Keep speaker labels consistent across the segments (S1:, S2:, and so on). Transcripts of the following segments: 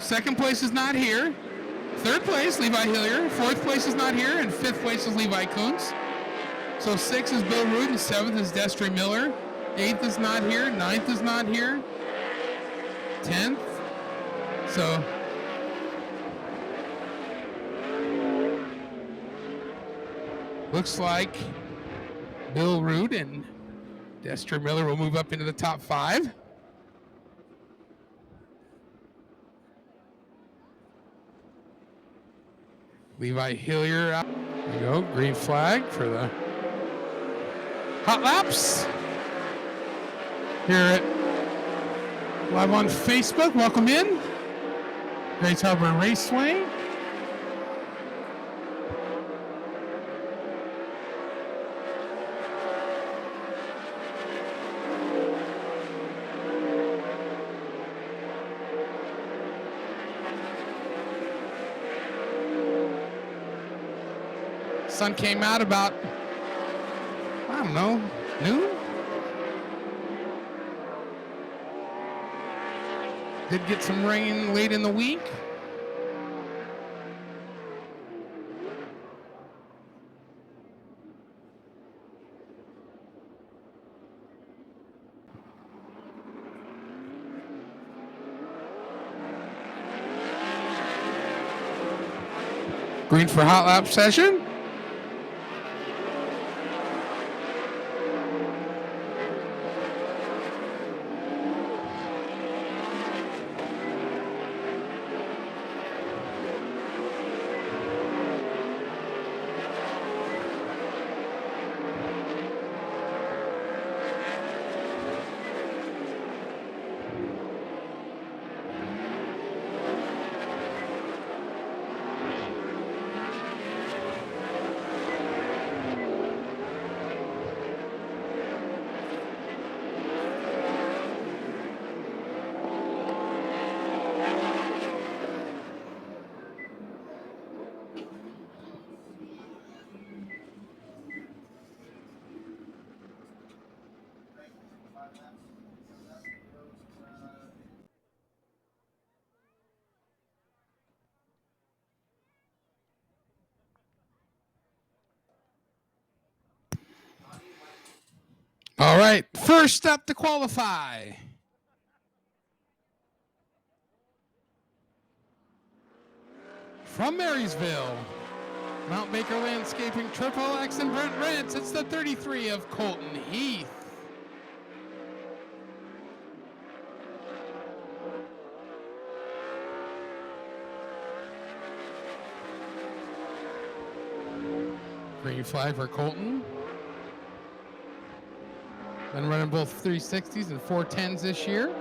S1: Second place is not here. Third place, Levi Hillier. Fourth place is not here. And fifth place is Levi Kuntz. So 6th is Bill Root, and 7th is Destry Miller. 8th is not here. 9th is not here. 10th. So looks like Bill Root and Destry Miller will move up into the top 5. Levi Hillier out. There you go. Green flag for the hot laps. Here at live on Facebook. Welcome in. Grace Harbor Raceway. Sun came out about, I don't know, noon? Did get some rain late in the week. Green for hot lap session. All right, first up to qualify. From Marysville, Mount Baker Landscaping, Triple X and Brent Rents. It's the 33 of Colton Heath. Green flag for Colton. Been running both 360s and 410s this year.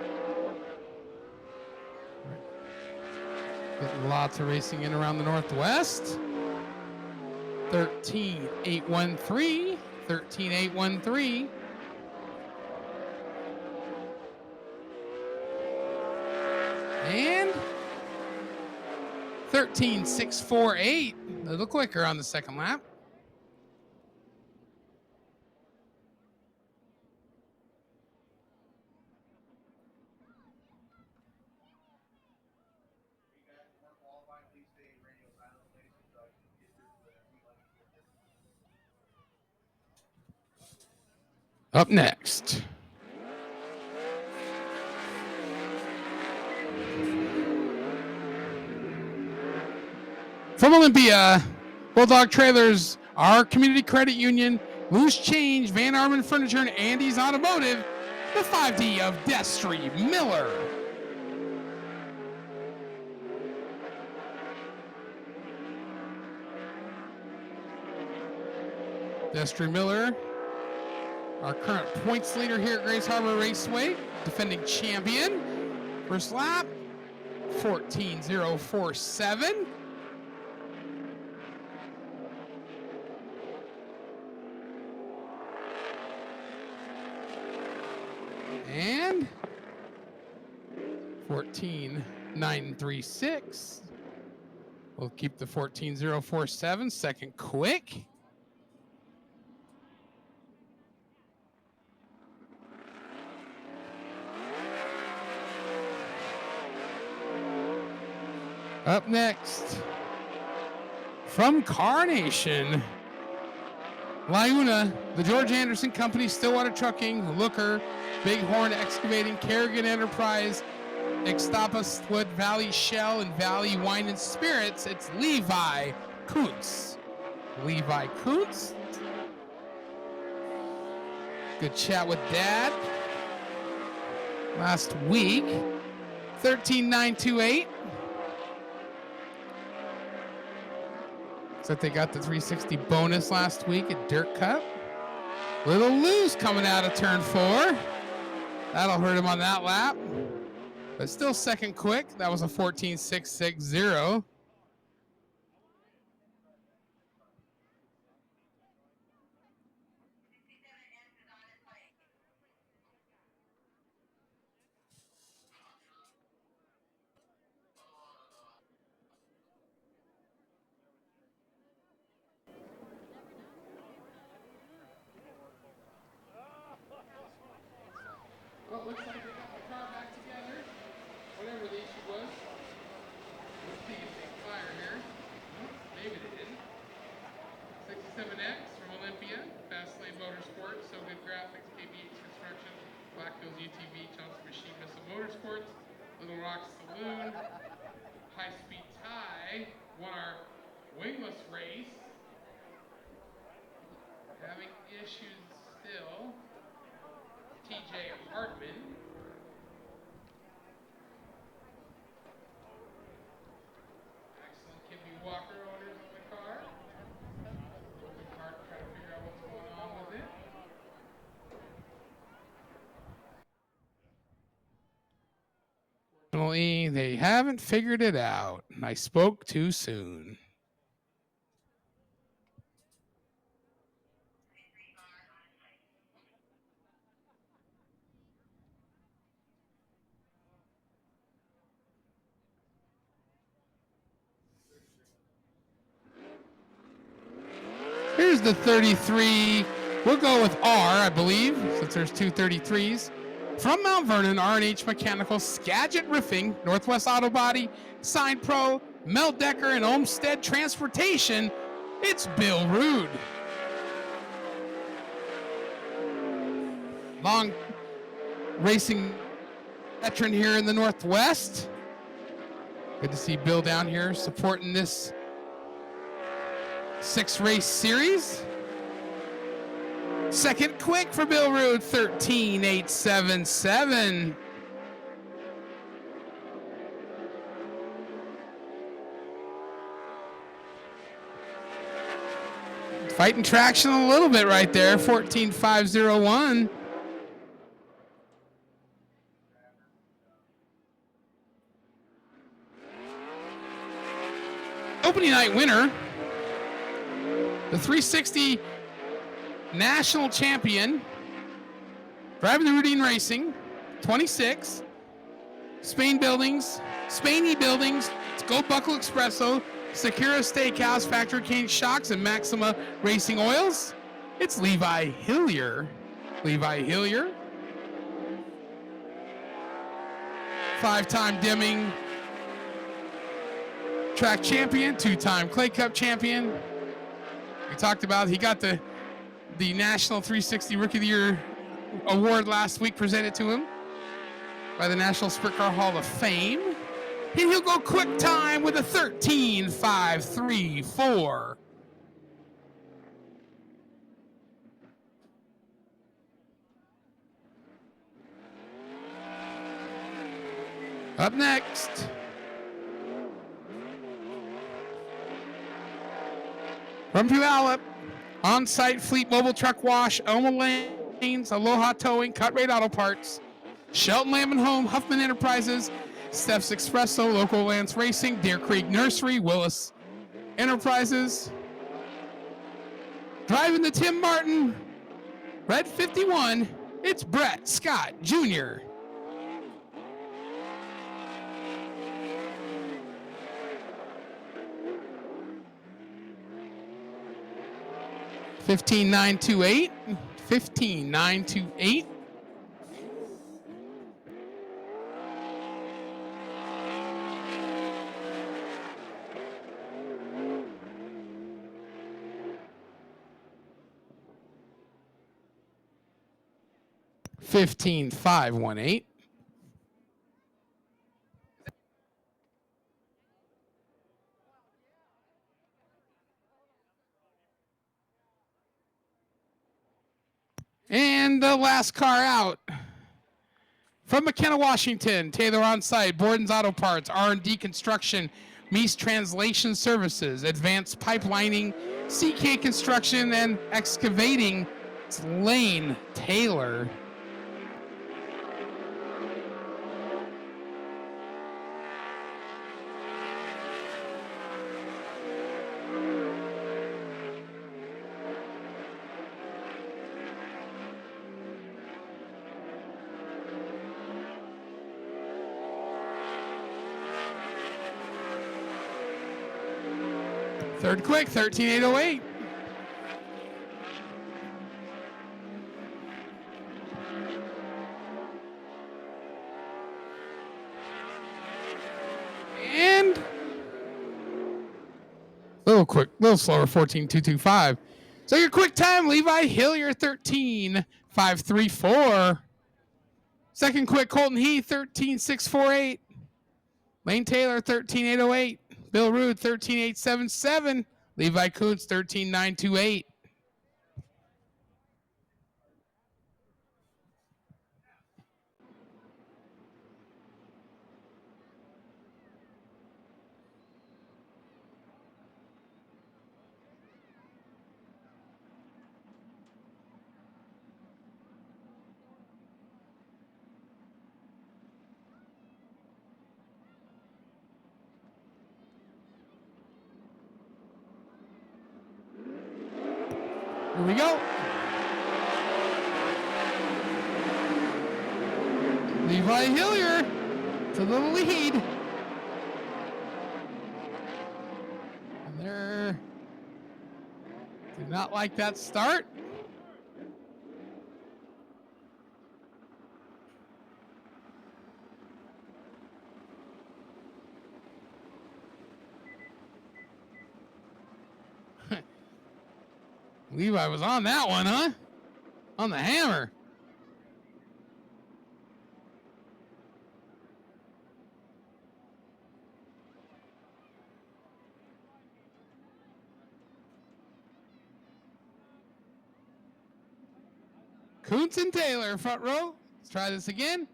S1: Getting lots of racing in around the Northwest. 13.813. 13.813. And 13.648. A little quicker on the second lap. Up next. From Olympia, Bulldog Trailers, our community credit union, Loose Change, Van Arman Furniture, and Andy's Automotive, the 5D of Destry Miller. Destry Miller, our current points leader here at Grace Harbor Raceway, defending champion. First lap, 14.047. And 14.936. We'll keep the 14.047, second quick. Up next, from Carnation, Liuna, the George Anderson Company, Stillwater Trucking, Looker, Bighorn Excavating, Kerrigan Enterprise, Ixtapas Wood, Valley Shell, and Valley Wine and Spirits. It's Levi Kuntz. Levi Kuntz. Good chat with Dad last week. 13928. So they got the 360 bonus last week at Dirt Cup. Little loose coming out of turn 4. That'll hurt him on that lap. But still second quick. That was a 14.660. Well, it looks like they got the car back together. Whatever the issue was. Let's see if they fire here. Maybe they didn't. 67X from Olympia. Fastlane Motorsports. So Good Graphics. KBH Construction. Black Hills UTV. Johnson Machine Missile Motorsports. Little Rock Saloon. High Speed Tie. Won our wingless race. Having issues still. TJ Hartman. Excellent. Kippy Walker owners of the car. The car trying to figure out what's going on with it. Unfortunately, they haven't figured it out. I spoke too soon. Here's the 33. We'll go with R, I believe, since there's two 33s. From Mount Vernon, R&H Mechanical, Skagit Roofing, Northwest Auto Body, Sign Pro, Mel Decker, and Olmsted Transportation, it's Bill Rude. Long racing veteran here in the Northwest. Good to see Bill down here supporting this 6-race series. Second quick for Bill Rude, 13.877. Fighting traction a little bit right there, 14.501. Opening night winner, the 360 national champion, driving the Rudine Racing, 26, Spainy Buildings, it's Go Buckle Espresso, Sakura Steakhouse, Factory Cane Shocks, and Maxima Racing Oils. It's Levi Hillier. Levi Hillier. 5-time Deming track champion, 2-time Clay Cup champion. We talked about he got the National 360 Rookie of the Year award last week presented to him by the National Sprint Car Hall of Fame. And he'll go quick time with a 13.534. Up next, from Puyallup, on-site Fleet Mobile Truck Wash, Elma Lanes, Aloha Towing, Cut Rate Auto Parts, Shelton Lamb and Home, Huffman Enterprises, Steph's Expresso, Local Lance Racing, Deer Creek Nursery, Willis Enterprises. Driving the Tim Martin, Red 51, it's Brett Scott Jr. $15,928. $15,928. 15.518. And the last car out from McKenna, Washington, Taylor on site, Borden's Auto Parts, R&D Construction, Meese Translation Services, Advanced Pipelining, CK Construction, and Excavating. It's Lane Taylor. Third quick, 13.808. And little slower, 14.225. So your quick time, Levi Hillier, 13.534. Second quick, Colton Heath, 13.648. Lane Taylor, 13.808. Bill Rude, 13.877. Levi Kuntz, 13.928. Here we go. Levi Hillier to the lead. And there. Did not like that start. Levi was on that one, huh? On the hammer. Kuntz and Taylor, front row. Let's try this again.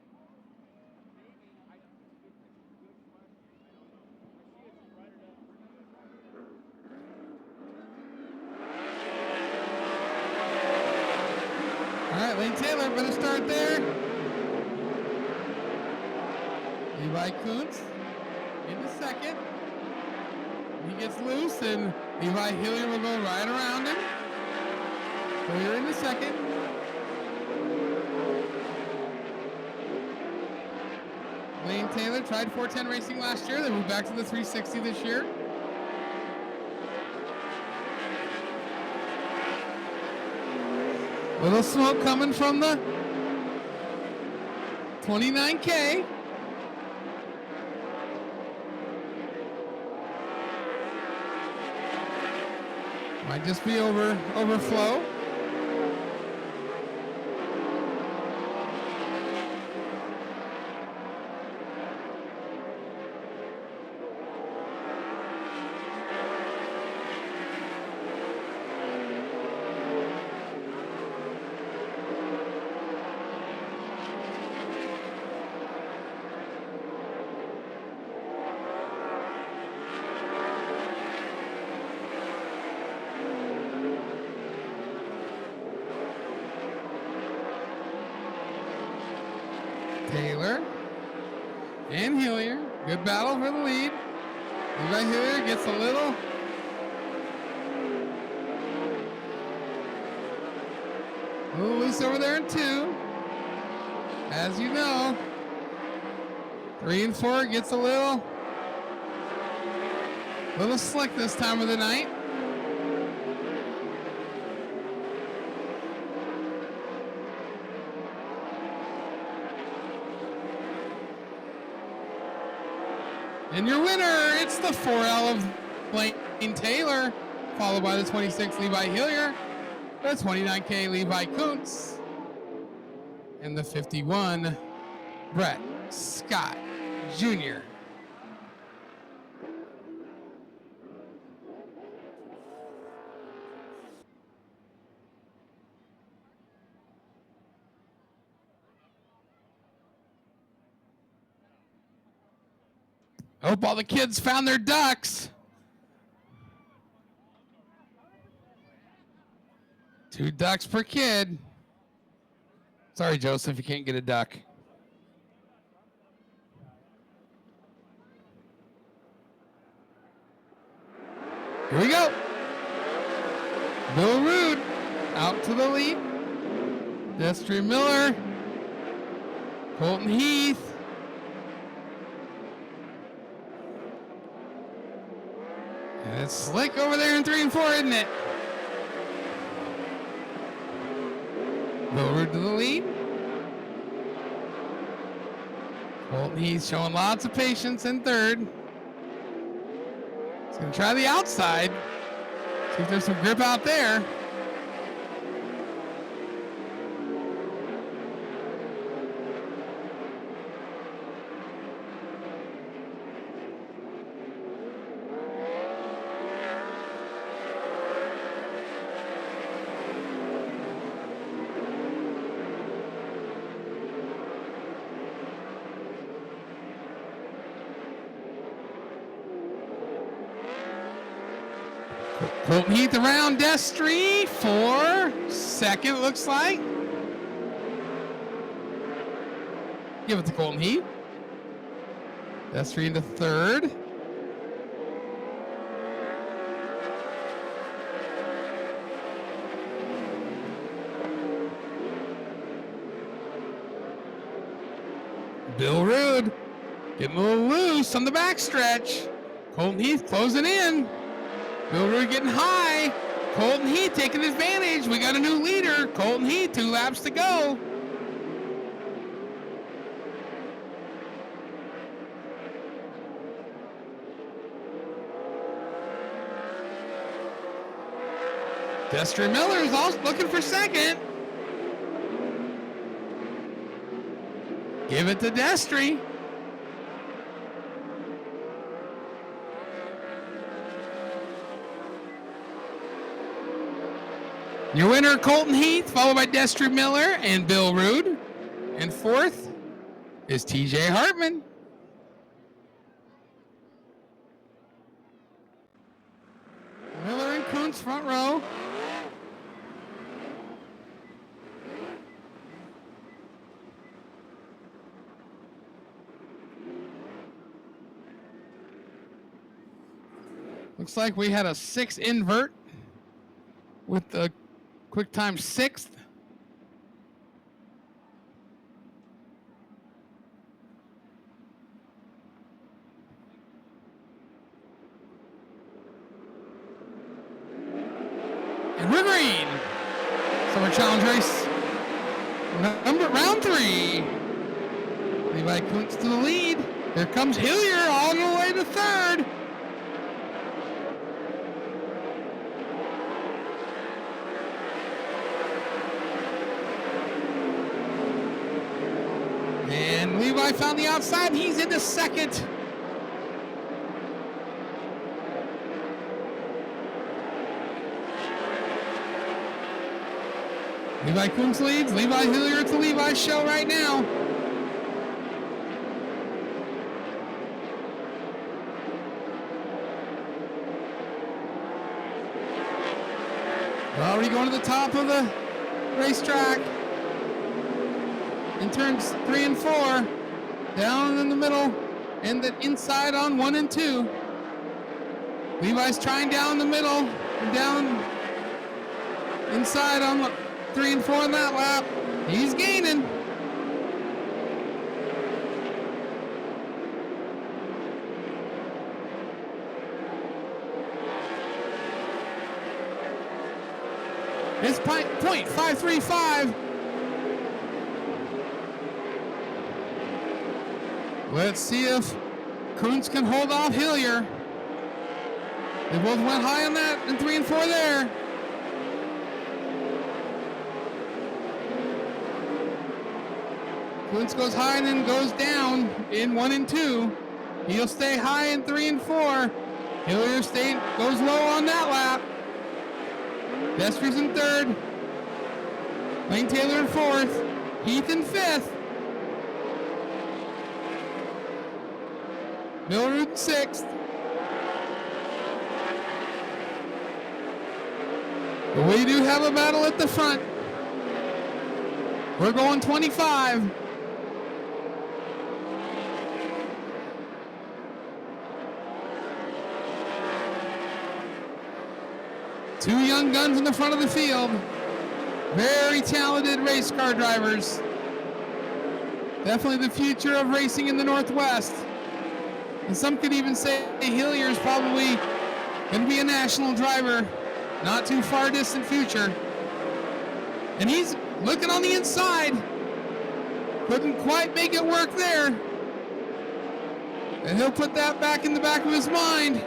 S1: All right, Lane Taylor, better start there. Levi Kuntz into second. He gets loose, and Levi Hillier will go right around him. Hillier into second. Lane Taylor tried 410 racing last year. They moved back to the 360 this year. Little smoke coming from the 29K. Might just be overflow. Taylor and Hillier. Good battle for the lead. Levi Hillier gets a little loose over there in 2. As you know, 3 and 4 gets a little slick this time of the night. And your winner, it's the 4L of Lane Taylor, followed by the 26 Levi Hillier, the 29K Levi Kuntz. And the 51, Brett Scott Jr. Hope all the kids found their ducks. 2 ducks per kid. Sorry, Joseph, you can't get a duck. Here we go. Bill Rood out to the lead. Destry Miller. Colton Heath. And it's slick over there in 3 and 4, isn't it? Bill Rood to the lead. Colton Heath showing lots of patience in 3rd. He's going to try the outside. See if there's some grip out there. Colton Heath around Destry for 2nd, looks like. Give it to Colton Heath. Destry into 3rd. Bill Rood getting a little loose on the backstretch. Colton Heath closing in. Bill Rood getting high. Colton Heath taking advantage. We got a new leader. Colton Heath, 2 laps to go. Destry Miller is also looking for 2nd. Give it to Destry. Your winner, Colton Heath, followed by Destry Miller and Bill Rood. And 4th is TJ Hartman. Miller and Kuntz front row. Looks like we had a 6 invert with the quick time 6th. And we're green. Summer Challenge race. Round 3. Levi Kuntz to the lead. Here comes Hillier all the way to 3rd. And Levi found the outside. He's into 2nd. Levi Kuntz leads. Levi Hillier. It's the Levi show right now. We're already going to the top of the racetrack. In turns 3 and 4, down in the middle, and then inside on 1 and 2. Levi's trying down the middle, and down inside on 3 and 4 in that lap. He's gaining. It's .535. Let's see if Kuntz can hold off Hillier. They both went high on that in 3 and 4 there. Kuntz goes high and then goes down in 1 and 2. He'll stay high in 3 and 4. Hillier goes low on that lap. Destry's in 3rd. Lane Taylor in 4th. Heath in 5th. Milroot in 6th. But we do have a battle at the front. We're going 25. Two young guns in the front of the field. Very talented race car drivers. Definitely the future of racing in the Northwest. And some could even say Hillier is probably going to be a national driver. Not too far distant future. And he's looking on the inside. Couldn't quite make it work there. And he'll put that back in the back of his mind.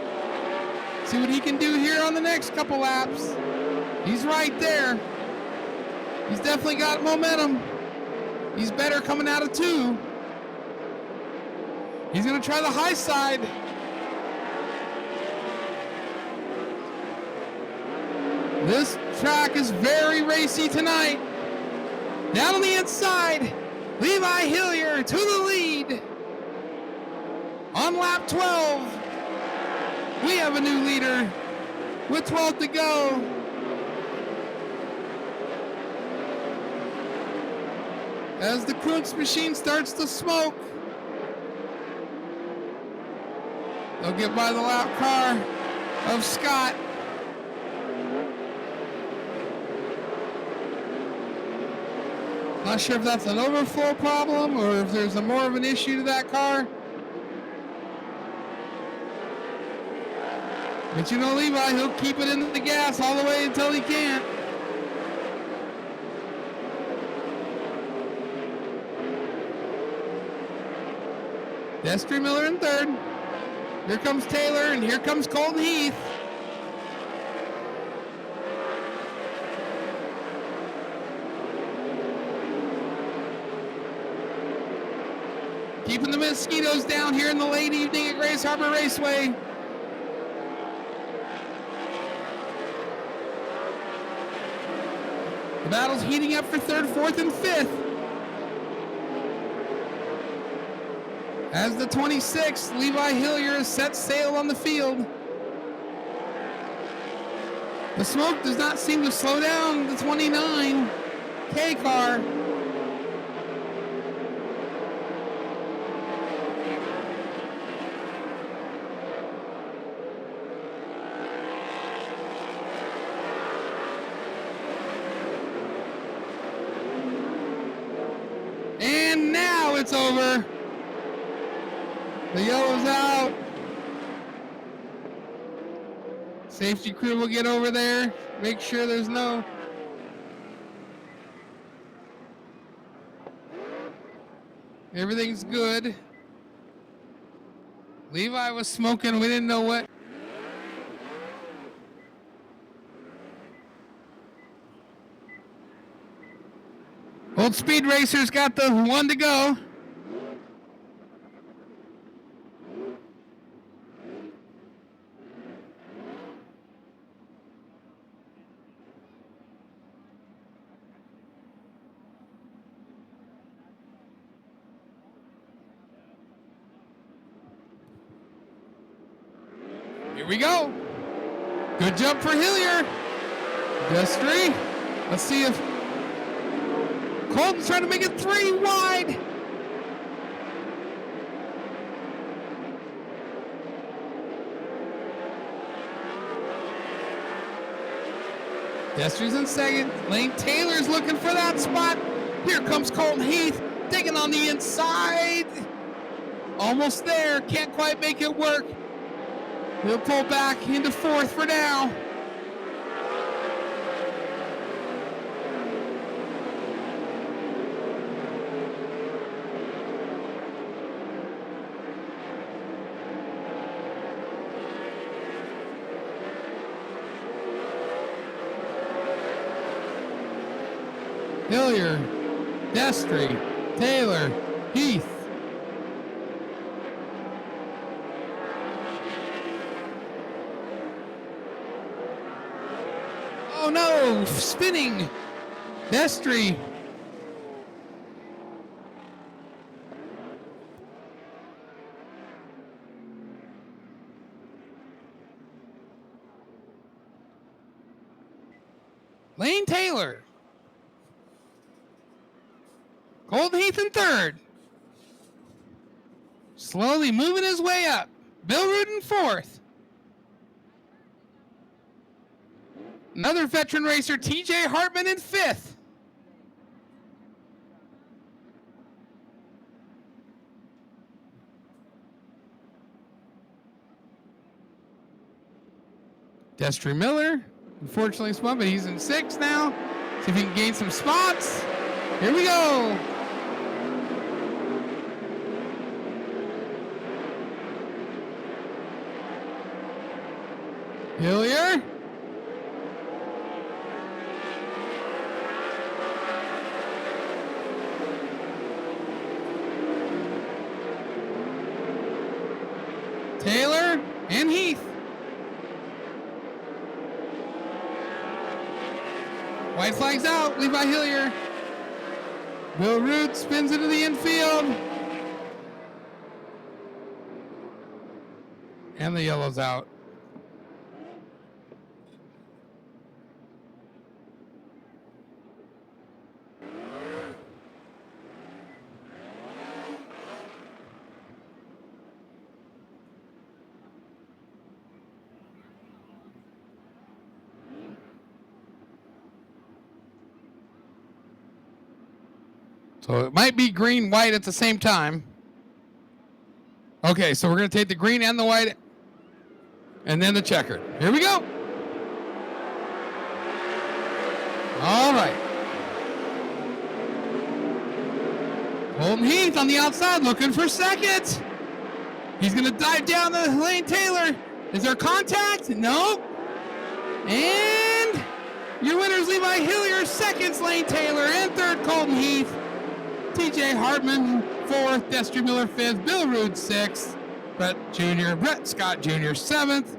S1: See what he can do here on the next couple laps. He's right there. He's definitely got momentum. He's better coming out of 2. He's going to try the high side. This track is very racy tonight. Down on the inside, Levi Hillier to the lead. On lap 12, we have a new leader with 12 to go. As the Kuntz machine starts to smoke, they'll get by the lap car of Scott. Not sure if that's an overflow problem or if there's more of an issue to that car. But you know Levi, he'll keep it in the gas all the way until he can't. Destry Miller in 3rd. Here comes Taylor and here comes Colton Heath. Keeping the mosquitoes down here in the late evening at Grays Harbor Raceway. The battle's heating up for 3rd, 4th, and 5th. As the 26, Levi Hillier has set sail on the field. The smoke does not seem to slow down the 29 K car. And now it's over. The yellow's out. Safety crew will get over there, make sure there's no everything's good. Levi was smoking, we didn't know what. Old Speed Racer's got the 1 to go. Here we go. Good jump for Hillier. Destry. Let's see if Colton's trying to make it 3 wide. Destry's in 2nd. Lane Taylor's looking for that spot. Here comes Colton Heath, digging on the inside. Almost there, can't quite make it work. He'll pull back into 4th for now. Hillier, Destry, Taylor, Heath. Oh no, spinning. Destry. Lane Taylor. Colton Heath in third. Slowly moving his way up. Bill Rudin fourth. Another veteran racer, TJ Hartman in fifth. Destry Miller, unfortunately spun, but he's in sixth now. See if he can gain some spots. Here we go. Hillier. Taylor and Heath. White flag's out, Levi Hillier. Bill Root spins into the infield. And the yellow's out. So it might be green, white at the same time. Okay, so we're going to take the green and the white and then the checkered. Here we go. All right. Colton Heath on the outside looking for second. He's going to dive down the Lane Taylor. Is there contact? No. And your winner's Levi Hillier, seconds Lane Taylor, and third Colton Heath. TJ Hartman, fourth. Destry Miller, fifth. Bill Rood, sixth. Brett Scott Jr., seventh.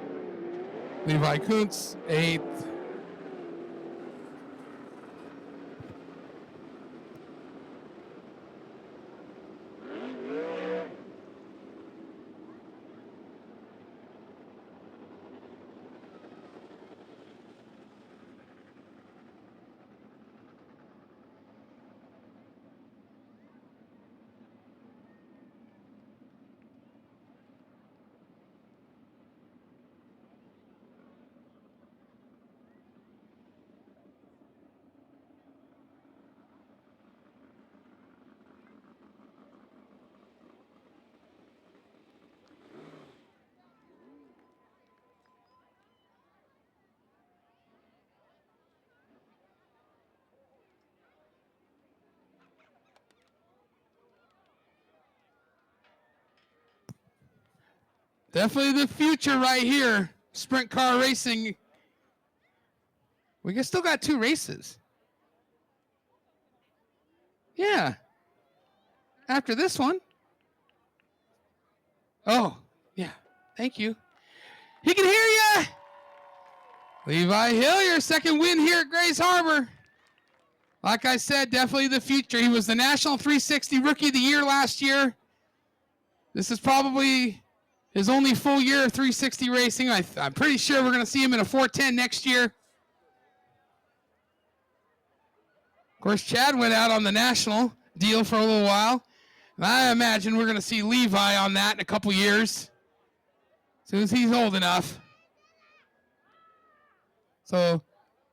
S1: Levi Kuntz, eighth. Definitely the future right here. Sprint car racing. We still got 2 races. Yeah. After this one. Oh, yeah. Thank you. He can hear you. Levi Hillier, second win here at Grays Harbor. Like I said, definitely the future. He was the National 360 Rookie of the Year last year. This is probably his only full year of 360 racing. I'm pretty sure we're going to see him in a 410 next year. Of course, Chad went out on the national deal for a little while. And I imagine we're going to see Levi on that in a couple years. As soon as he's old enough. So,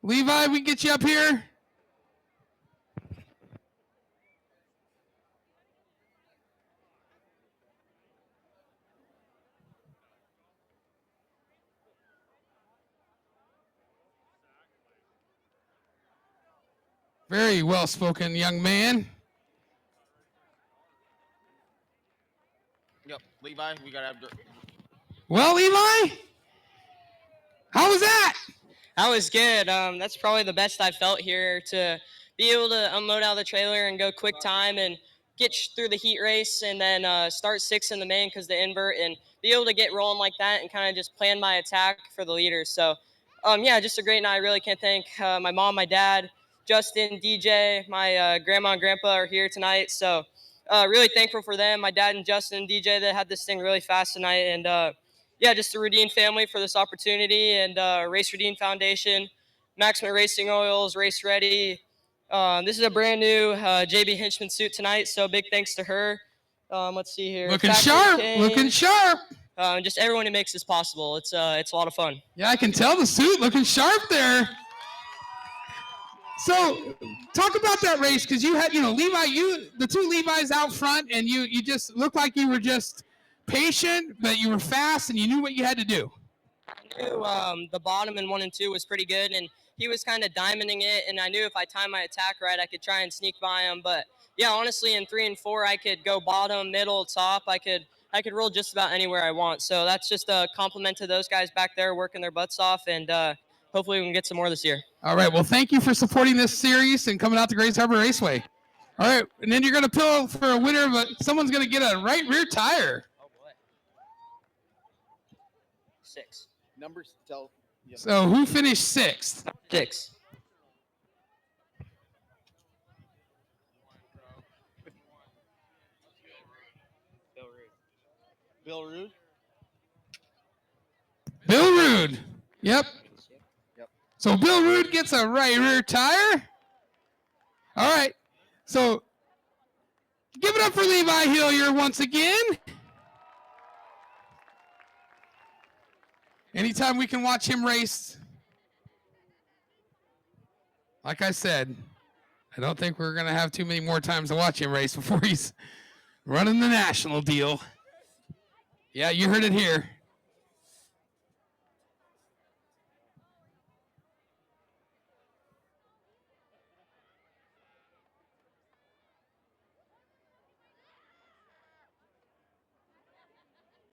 S1: Levi, we can get you up here. Very well-spoken young man.
S2: Yep, Levi, we got to have...
S1: Well, Levi, how was that?
S3: That was good. That's probably the best I've felt here, to be able to unload out of the trailer and go quick time and get through the heat race and then start 6 in the main because the invert, and be able to get rolling like that and kind of just plan my attack for the leaders. So, yeah, just a great night. I really can't thank my mom, my dad, Justin, DJ, my grandma and grandpa are here tonight. So, really thankful for them, my dad and Justin and DJ that had this thing really fast tonight. And yeah, just the Rudine family for this opportunity, and Race Rudine Foundation, Maximum Racing Oils, Race Ready. This is a brand new JB Hinchman suit tonight, so big thanks to her. Let's see here.
S1: Looking
S3: Factory
S1: sharp.
S3: King,
S1: Looking sharp.
S3: just everyone who makes this possible. It's a lot of fun.
S1: Yeah, I can tell the suit looking sharp there. So, talk about that race, because you had, Levi, the two Levi's out front, and you just looked like you were just patient, but you were fast, and you knew what you had to do.
S3: I knew the bottom in 1 and 2 was pretty good, and he was kind of diamonding it, and I knew if I timed my attack right, I could try and sneak by him. But yeah, honestly, in 3 and 4, I could go bottom, middle, top. I could roll just about anywhere I want. So that's just a compliment to those guys back there working their butts off, and hopefully we can get some more this year.
S1: All right. Well, thank you for supporting this series and coming out to Grays Harbor Raceway. All right, and then you're going to pull for a winner, but someone's going to get a right rear tire.
S3: Oh boy. 6.
S2: Numbers tell. Yep.
S1: So who finished 6th?
S3: 6.
S2: Bill Rude.
S1: Bill Rude. Yep.
S2: Yep.
S1: So Bill Rude gets a right rear tire. All right. So give it up for Levi Hillier once again. Anytime we can watch him race, like I said, I don't think we're going to have too many more times to watch him race before he's running the national deal. Yeah, you heard it here.